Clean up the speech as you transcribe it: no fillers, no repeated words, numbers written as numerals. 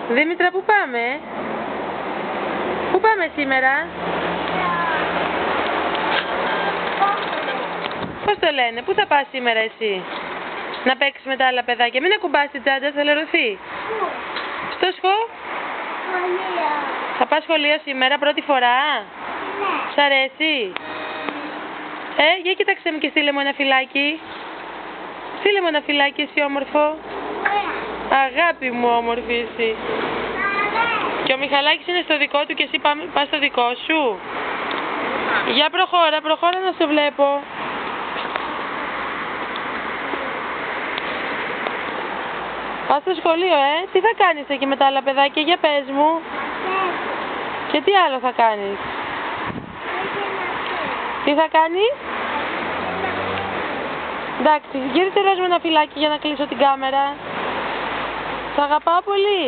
Δήμητρα, πού πάμε? Πού πάμε σήμερα? Πώς το λένε, πού θα πας σήμερα εσύ? Να παίξεις με τα άλλα παιδάκια. Μην ακουμπάς την τσάντα, θα λερωθεί. Στο Σχολείο. Θα πας σχολείο σήμερα πρώτη φορά? Ναι. Σ' αρέσει? Για κοίταξε με και στείλε μου ένα φυλάκι. Στείλε μου ένα φυλάκι εσύ όμορφο. Αγάπη μου όμορφη εσύ. Και ο Μιχαλάκης είναι στο δικό του και εσύ πας στο δικό σου. Για προχώρα να σε βλέπω. Πας στο σχολείο, Τι θα κάνεις εκεί με τα άλλα παιδάκια, για πες μου. Και τι άλλο θα κάνεις? Τι θα κάνεις? Εντάξει, γύρισε ρώζ με ένα φυλάκι για να κλείσω την κάμερα. Σ' αγαπάω πολύ.